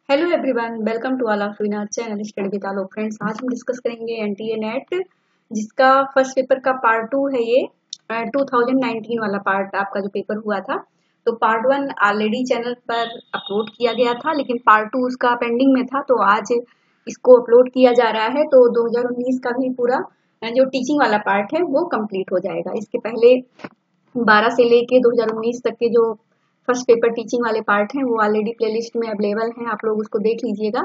Hello everyone, welcome to all of winner channel study with Alok. Friends, आज हम discuss करेंगे NTA NET, जिसका first paper का part 2 है। ये 2019 वाला पार्ट आपका जो पेपर हुआ था। तो पार्ट 1 ऑलरेडी चैनल पर अपलोड किया गया था, लेकिन पार्ट 2 उसका पेंडिंग में था, तो आज इसको अपलोड किया जा रहा है। तो 2019 का भी पूरा जो टीचिंग वाला पार्ट है वो कंप्लीट हो जाएगा। इसके पहले 12 से लेके 2019 तक के जो फर्स्ट पेपर टीचिंग वाले पार्ट हैं वो ऑलरेडी प्लेलिस्ट में अवेलेबल हैं, आप लोग उसको देख लीजिएगा।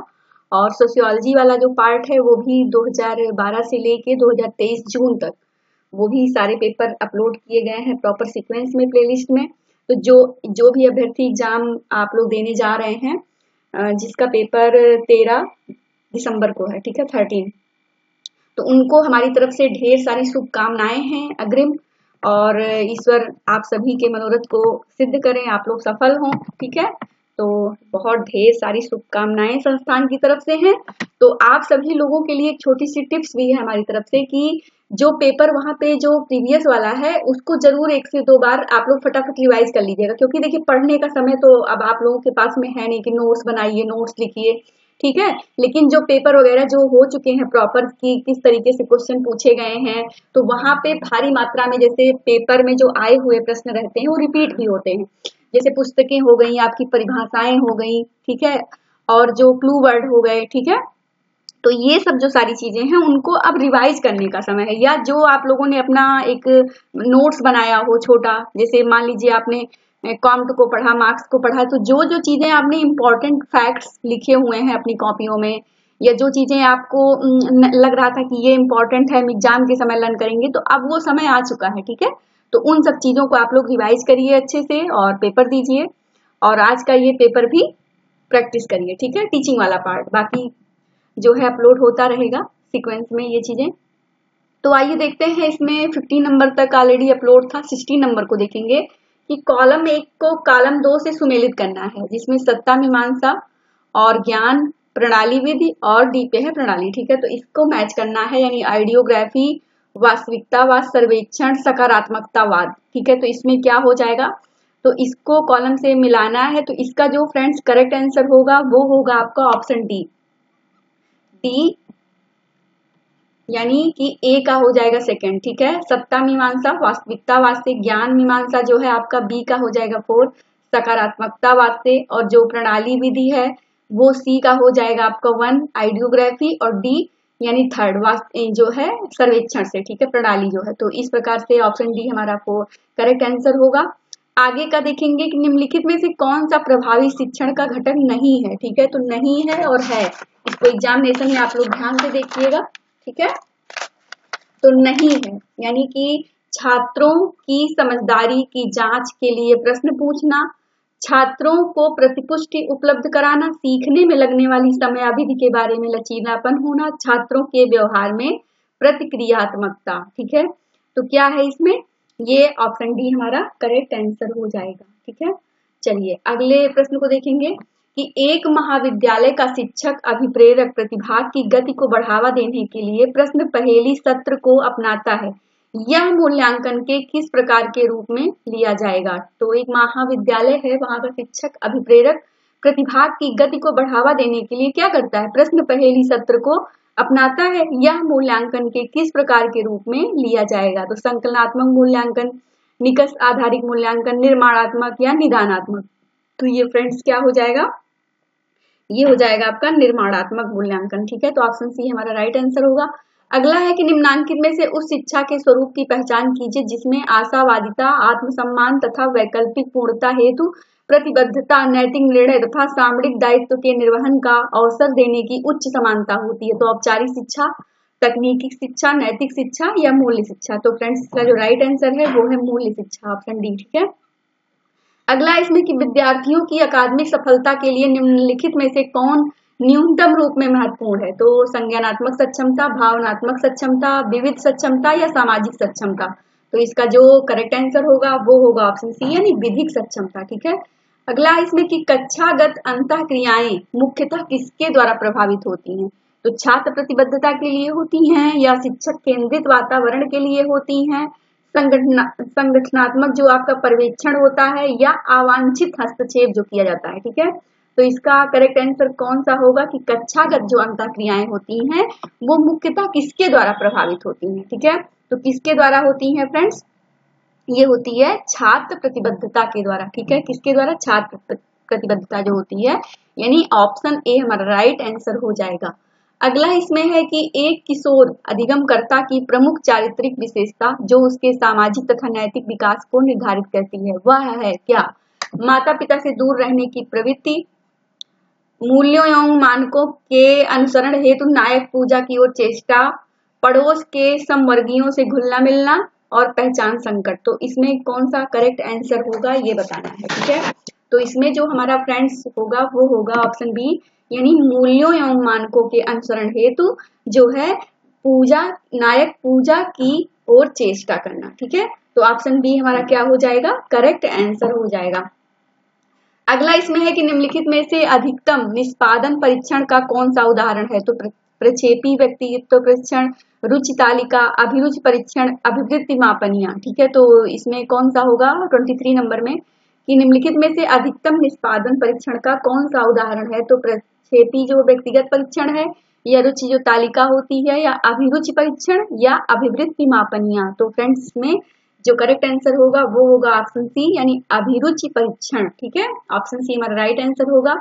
और सोशियोलॉजी वाला जो पार्ट है वो भी 2012 से लेके 2023 जून तक वो भी सारे पेपर अपलोड किए गए हैं प्रॉपर सीक्वेंस में प्लेलिस्ट में। तो जो भी अभ्यर्थी एग्जाम आप लोग देने जा रहे हैं, जिसका पेपर 13 दिसंबर को है, ठीक है, 13, तो उनको हमारी तरफ से ढेर सारी शुभकामनाएं हैं अग्रिम। और ईश्वर आप सभी के मनोरथ को सिद्ध करें, आप लोग सफल हों, ठीक है। तो बहुत ढेर सारी शुभकामनाएं संस्थान की तरफ से हैं। तो आप सभी लोगों के लिए एक छोटी सी टिप्स भी है हमारी तरफ से कि जो पेपर वहां पे जो प्रीवियस वाला है उसको जरूर 1 से 2 बार आप लोग फटाफट रिवाइज कर लीजिएगा, क्योंकि देखिए पढ़ने का समय तो अब आप लोगों के पास में है नहीं कि नोट्स बनाइए, नोट्स लिखिए, ठीक है। लेकिन जो पेपर वगैरह जो हो चुके हैं प्रॉपर की किस तरीके से क्वेश्चन पूछे गए हैं, तो वहां पे भारी मात्रा में जैसे पेपर में जो आए हुए प्रश्न रहते हैं वो रिपीट भी होते हैं। जैसे पुस्तकें हो गई, आपकी परिभाषाएं हो गई, ठीक है, और जो क्लू वर्ड हो गए, ठीक है। तो ये सब जो सारी चीजें हैं उनको अब रिवाइज करने का समय है। या जो आप लोगों ने अपना एक नोट्स बनाया हो छोटा, जैसे मान लीजिए आपने कॉम्ट को पढ़ा, मार्क्स को पढ़ा, तो जो जो चीजें आपने इम्पोर्टेंट फैक्ट्स लिखे हुए हैं अपनी कॉपियों में, या जो चीजें आपको लग रहा था कि ये इम्पोर्टेंट है, हम एग्जाम के समय लर्न करेंगे, तो अब वो समय आ चुका है, ठीक है। तो उन सब चीजों को आप लोग रिवाइज करिए अच्छे से और पेपर दीजिए। और आज का ये पेपर भी प्रैक्टिस करिए, ठीक है, टीचिंग वाला पार्ट। बाकी जो है अपलोड होता रहेगा सीक्वेंस में ये चीजें। तो आइए देखते हैं, इसमें 15 नंबर तक ऑलरेडी अपलोड था। 16 नंबर को देखेंगे कि कॉलम 1 को कॉलम 2 से सुमेलित करना है, जिसमें सत्ता मीमांसा और ज्ञान, प्रणाली विधि और डी पे है प्रणाली, ठीक है। तो इसको मैच करना है, यानी आइडियोग्राफी, वास्तविकतावाद, सर्वेक्षण, सकारात्मकतावाद, ठीक है। तो इसमें क्या हो जाएगा, तो इसको कॉलम से मिलाना है। तो इसका जो फ्रेंड्स करेक्ट आंसर होगा वो होगा आपका ऑप्शन डी, यानी कि ए का हो जाएगा सेकंड, ठीक है। सत्ता मीमांसा वास्तविकतावाद से, ज्ञान मीमांसा जो है आपका बी का हो जाएगा 4, सकारात्मकतावाद से, और जो प्रणाली विधि है वो सी का हो जाएगा आपका 1, आइडियोग्राफी, और डी यानी थर्ड जो है सर्वेक्षण से, ठीक है, प्रणाली जो है। तो इस प्रकार से ऑप्शन डी हमारा करेक्ट आंसर होगा। आगे का देखेंगे कि निम्नलिखित में से कौन सा प्रभावी शिक्षण का घटक नहीं है, ठीक है। तो नहीं है और है, इसको एग्जामिनेशन में आप लोग ध्यान से देखिएगा, ठीक है। तो नहीं है यानी कि छात्रों की समझदारी की जांच के लिए प्रश्न पूछना, छात्रों को प्रतिपुष्टि उपलब्ध कराना, सीखने में लगने वाली समय अवधि के बारे में लचीलापन होना, छात्रों के व्यवहार में प्रतिक्रियात्मकता, ठीक है। तो क्या है इसमें, ये ऑप्शन डी हमारा करेक्ट आंसर हो जाएगा, ठीक है। चलिए अगले प्रश्न को देखेंगे कि एक महाविद्यालय का शिक्षक अभिप्रेरक प्रतिभाग की गति को बढ़ावा देने के लिए प्रश्न पहेली सत्र को अपनाता है, यह मूल्यांकन के किस प्रकार के रूप में लिया जाएगा। तो एक महाविद्यालय है, वहां का शिक्षक अभिप्रेरक प्रतिभाग की गति को बढ़ावा देने के लिए क्या करता है, प्रश्न पहेली सत्र को अपनाता है, यह मूल्यांकन के किस प्रकार के रूप में लिया जाएगा। तो संकलनात्मक मूल्यांकन, निकष आधारित मूल्यांकन, निर्माणात्मक या निदानात्मक। तो ये फ्रेंड्स क्या हो जाएगा, ये हो जाएगा आपका निर्माणात्मक मूल्यांकन, ठीक है। तो ऑप्शन सी हमारा राइट आंसर होगा। अगला है कि निम्नांकित में से उस शिक्षा के स्वरूप की पहचान कीजिए जिसमें आशावादिता, आत्मसम्मान तथा वैकल्पिक पूर्णता हेतु प्रतिबद्धता, नैतिक निर्णय तथा सामरिक दायित्व के निर्वहन का अवसर देने की उच्च समानता होती है। तो औपचारिक शिक्षा, तकनीकी शिक्षा, नैतिक शिक्षा या मूल्य शिक्षा। तो फ्रेंड्स इसका जो राइट आंसर है वो है मूल्य शिक्षा, ऑप्शन डी, ठीक है। अगला इसमें कि विद्यार्थियों की अकादमिक सफलता के लिए निम्नलिखित में से कौन न्यूनतम रूप में महत्वपूर्ण है। तो संज्ञानात्मक सक्षमता, भावनात्मक सक्षमता, विविध सक्षमता या सामाजिक सक्षमता। तो इसका जो करेक्ट आंसर होगा वो होगा ऑप्शन सी, यानी विधिक सक्षमता, ठीक है। अगला इसमें कि कक्षागत अंतःक्रियाएं मुख्यतः किसके द्वारा प्रभावित होती हैं। तो छात्र प्रतिबद्धता के लिए होती हैं या शिक्षक केंद्रित वातावरण के लिए होती हैं, संगठनात्मक जो आपका पर्यवेक्षण होता है, या अवांछित हस्तक्षेप जो किया जाता है, ठीक है। तो इसका करेक्ट आंसर कौन सा होगा कि कक्षागत जो अंतःक्रियाएं होती हैं वो मुख्यतः किसके द्वारा प्रभावित होती हैं। ठीक है, तो किसके द्वारा होती हैं फ्रेंड्स, ये होती है छात्र प्रतिबद्धता के द्वारा। ठीक है, किसके द्वारा, छात्र प्रतिबद्धता जो होती है, यानी ऑप्शन ए हमारा राइट आंसर हो जाएगा। अगला इसमें है कि एक किशोर अधिगमकर्ता की प्रमुख चारित्रिक विशेषता जो उसके सामाजिक तथा नैतिक विकास को निर्धारित करती है वह है क्या, माता पिता से दूर रहने की प्रवृत्ति, मूल्यों एवं मानकों के अनुसरण हेतु नायक पूजा की ओर चेष्टा, पड़ोस के समवर्गीयों से घुलना मिलना और पहचान संकट। तो इसमें कौन सा करेक्ट आंसर होगा ये बताना है। ठीक है, तो इसमें जो हमारा फ्रेंड्स होगा वो होगा ऑप्शन बी, यानी मूल्यों एवं मानकों के अनुसरण हेतु जो है पूजा, नायक पूजा की ओर चेष्टा करना। ठीक है, तो ऑप्शन बी हमारा क्या हो जाएगा, करेक्ट आंसर हो जाएगा। अगला इसमें है कि निम्नलिखित में से अधिकतम निष्पादन परीक्षण का कौन सा उदाहरण है, तो प्रक्षेपी व्यक्तित्व परीक्षण, रुचि तालिका, अभिरुचि परीक्षण, अभिवृत्ति मापनियां। ठीक है, तो इसमें कौन सा होगा 23 नंबर में कि निम्नलिखित में से अधिकतम निष्पादन परीक्षण का कौन सा उदाहरण है, तो प्रक्षेपी जो व्यक्तिगत परीक्षण है, या रुचि जो तालिका होती है, या अभिरुचि परीक्षण, या अभिवृत्ति मापनियां। तो फ्रेंड्स इसमें जो करेक्ट आंसर होगा वो होगा ऑप्शन सी, यानी अभिरुचि परीक्षण। ठीक है, ऑप्शन सी हमारा राइट आंसर होगा।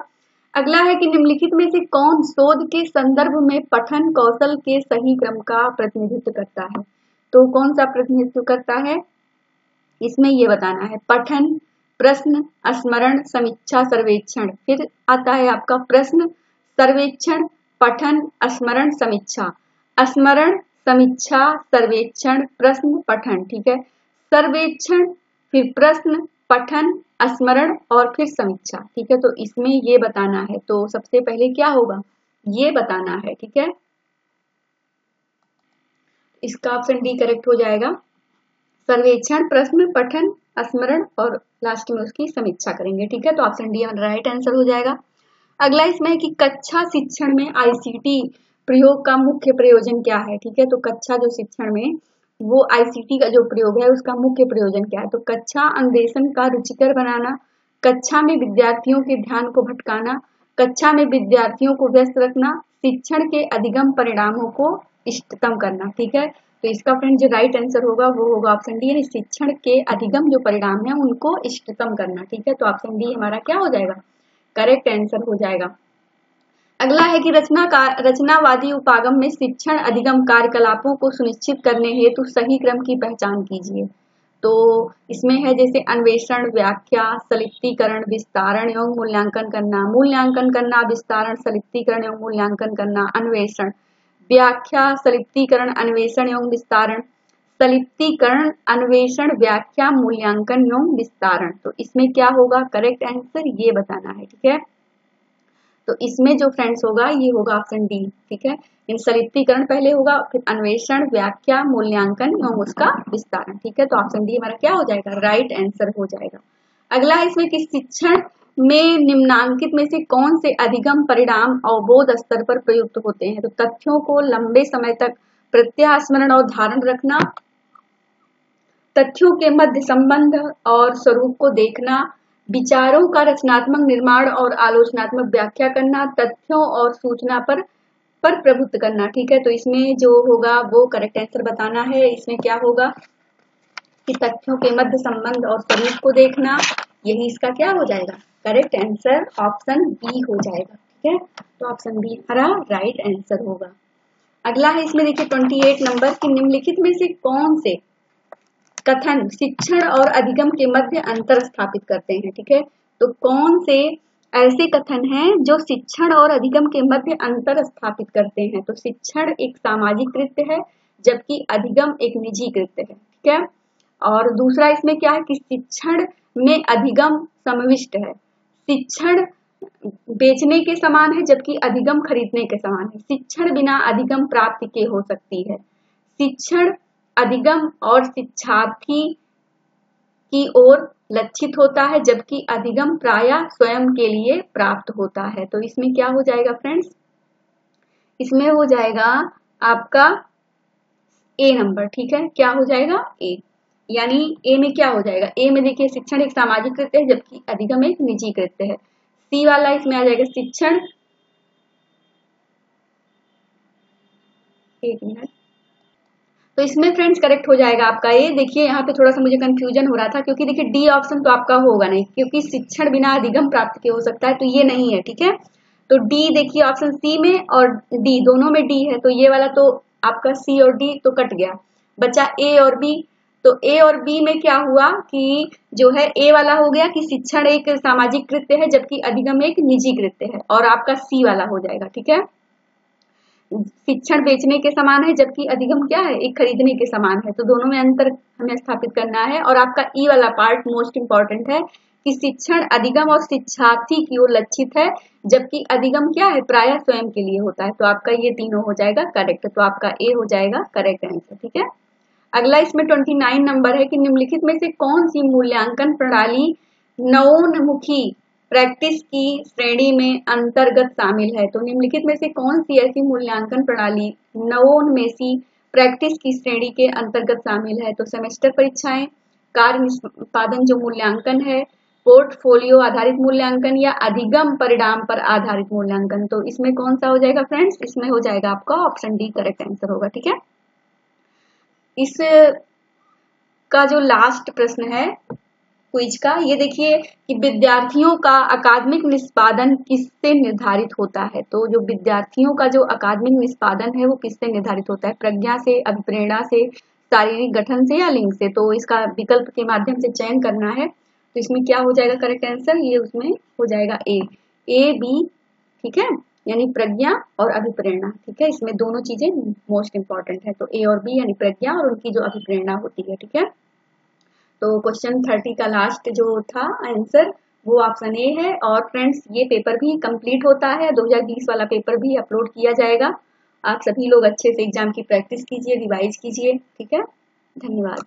अगला है कि निम्नलिखित में से कौन शोध के संदर्भ में पठन कौशल के सही क्रम का प्रतिनिधित्व करता है, तो कौन सा प्रतिनिधित्व करता है, इसमें ये बताना है। पठन, प्रश्न, स्मरण, समीक्षा, सर्वेक्षण। फिर आता है आपका प्रश्न, सर्वेक्षण, पठन, स्मरण, समीक्षा। स्मरण, समीक्षा, सर्वेक्षण, प्रश्न, पठन। ठीक है, सर्वेक्षण, फिर प्रश्न, पठन, स्मरण और फिर समीक्षा। ठीक है, तो इसमें ये बताना है, तो सबसे पहले क्या होगा ये बताना है। ठीक है, इसका ऑप्शन डी करेक्ट हो जाएगा। सर्वेक्षण, प्रश्न, पठन, स्मरण और लास्ट में उसकी समीक्षा करेंगे। ठीक है, तो ऑप्शन डी राइट आंसर हो जाएगा। अगला इसमें है कि कक्षा शिक्षण में आईसीटी प्रयोग का मुख्य प्रयोजन क्या है। ठीक है, तो कक्षा जो शिक्षण में वो आईसीटी का जो प्रयोग है उसका मुख्य प्रयोजन क्या है, तो कक्षा अन्वेषण का रुचिकर बनाना, कक्षा में विद्यार्थियों के ध्यान को भटकाना, कक्षा में विद्यार्थियों को व्यस्त रखना, शिक्षण के अधिगम परिणामों को इष्टतम करना। ठीक है, तो इसका फ्रेंड जो राइट आंसर होगा वो होगा ऑप्शन डी, यानी शिक्षण के अधिगम जो परिणाम है उनको इष्टतम करना। ठीक है, तो ऑप्शन डी हमारा क्या हो जाएगा, करेक्ट आंसर हो जाएगा। अगला है कि रचनावादी उपागम में शिक्षण अधिगम कार्यकलापों को सुनिश्चित करने हेतु सही क्रम की पहचान कीजिए। तो इसमें है जैसे अन्वेषण, व्याख्या, सलिप्तीकरण, विस्तारण एवं मूल्यांकन करना, मूल्यांकन करना, विस्तारण, सलिप्तीकरण एवं मूल्यांकन करना, अन्वेषण, व्याख्या, सलिप्तीकरण, अन्वेषण एवं विस्तारण, सलिप्तीकरण, अन्वेषण, व्याख्या, मूल्यांकन एवं विस्तारण। तो इसमें क्या होगा करेक्ट आंसर ये बताना है। ठीक है, तो इसमें जो फ्रेंड्स होगा ये होगा ऑप्शन डी। ठीक है, इन सलिप्तीकरण पहले होगा, फिर अन्वेषण, व्याख्या, मूल्यांकन एवं उसका विस्तारण। ठीक है, तो ऑप्शन डी हमारा क्या हो जाएगा, राइट आंसर हो जाएगा। अगला इसमें कि शिक्षण में निम्नांकित में से कौन से अधिगम परिणाम अवबोध स्तर पर प्रयुक्त होते हैं, तो तथ्यों को लंबे समय तक प्रत्यय, स्मरण और धारण रखना, तथ्यों के मध्य संबंध और स्वरूप को देखना, विचारों का रचनात्मक निर्माण और आलोचनात्मक व्याख्या करना, तथ्यों और सूचना पर प्रभुत्व करना। ठीक है, तो इसमें जो होगा वो करेक्ट आंसर बताना है। इसमें क्या होगा कि तथ्यों के मध्य संबंध और स्वरूप को देखना, यही इसका क्या हो जाएगा, करेक्ट आंसर ऑप्शन बी हो जाएगा। ठीक है, तो ऑप्शन बी हमारा राइट आंसर होगा। अगला है इसमें देखिए 28 नंबर की निम्नलिखित में से कौन से कथन शिक्षण और अधिगम के मध्य अंतर स्थापित करते हैं। ठीक है, तो कौन से ऐसे कथन हैं जो शिक्षण और अधिगम के मध्य अंतर स्थापित करते हैं, तो शिक्षण एक सामाजिक कृत्य है जबकि अधिगम एक निजी कृत्य है। ठीक है, और दूसरा इसमें क्या है कि शिक्षण में अधिगम समविष्ट है, शिक्षण बेचने के समान है जबकि अधिगम खरीदने के समान है, शिक्षण बिना अधिगम प्राप्ति के हो सकती है, शिक्षण अधिगम और शिक्षार्थी की ओर लक्षित होता है जबकि अधिगम प्रायः स्वयं के लिए प्राप्त होता है। तो इसमें क्या हो जाएगा फ्रेंड्स, इसमें हो जाएगा आपका ए नंबर। ठीक है, क्या हो जाएगा ए, यानी ए में क्या हो जाएगा, ए में देखिए शिक्षण एक सामाजिक कृत्य है जबकि अधिगम एक निजी कृत्य है, सी वाला इसमें आ जाएगा शिक्षण, एक मिनट। तो इसमें फ्रेंड्स करेक्ट हो जाएगा आपका ए। देखिए यहाँ पे थोड़ा सा मुझे कंफ्यूजन हो रहा था क्योंकि देखिए डी ऑप्शन तो आपका होगा नहीं, क्योंकि शिक्षण बिना अधिगम प्राप्त किए हो सकता है, तो ये नहीं है, ठीक है। तो डी देखिए ऑप्शन सी में और डी दोनों में डी है, तो ये वाला तो आपका सी और डी तो कट गया, बचा ए और बी। तो ए और बी में क्या हुआ कि जो है ए वाला हो गया कि शिक्षण एक सामाजिक कृत्य है जबकि अधिगम एक निजी कृत्य है, और आपका सी वाला हो जाएगा, ठीक है। शिक्षण बेचने के समान है जबकि अधिगम क्या है, एक खरीदने के समान है, तो दोनों में अंतर हमें स्थापित करना है। और आपका ई वाला पार्ट मोस्ट इंपॉर्टेंट है कि शिक्षण अधिगम और शिक्षार्थी की ओर लक्षित है जबकि अधिगम क्या है, प्रायः स्वयं के लिए होता है। तो आपका ये तीनों हो जाएगा करेक्ट, तो आपका ए हो जाएगा करेक्ट आंसर, ठीक है। अगला इसमें 29 नंबर है कि निम्नलिखित में से कौन सी मूल्यांकन प्रणाली नवोन्मुखी प्रैक्टिस की श्रेणी में अंतर्गत शामिल है। तो निम्नलिखित में से कौन सी ऐसी मूल्यांकन प्रणाली नवोन्मेषी प्रैक्टिस की श्रेणी के अंतर्गत शामिल है। तो सेमेस्टर परीक्षाएं, कार्य निष्पादन जो मूल्यांकन है, पोर्टफोलियो आधारित मूल्यांकन या अधिगम परिणाम पर आधारित मूल्यांकन। तो इसमें कौन सा हो जाएगा फ्रेंड्स, इसमें हो जाएगा आपका ऑप्शन डी करेक्ट आंसर होगा, ठीक है। इस का जो लास्ट प्रश्न है क्विज का, ये देखिए कि विद्यार्थियों का अकादमिक निष्पादन किससे निर्धारित होता है। तो जो विद्यार्थियों का जो अकादमिक निष्पादन है वो किससे निर्धारित होता है, प्रज्ञा से, अभिप्रेरणा से, शारीरिक गठन से या लिंग से। तो इसका विकल्प के माध्यम से चयन करना है। तो इसमें क्या हो जाएगा करेक्ट आंसर, ये उसमें हो जाएगा ए बी, ठीक है, यानी प्रज्ञा और अभिप्रेरणा, ठीक है। इसमें दोनों चीजें मोस्ट इंपॉर्टेंट है, तो ए और बी यानी प्रज्ञा और उनकी जो अभिप्रेरणा होती है, ठीक है। तो क्वेश्चन 30 का लास्ट जो था आंसर वो ऑप्शन ए है। और फ्रेंड्स ये पेपर भी कंप्लीट होता है, 2020 वाला पेपर भी अपलोड किया जाएगा। आप सभी लोग अच्छे से एग्जाम की प्रैक्टिस कीजिए, रिवाइज कीजिए, ठीक है। धन्यवाद।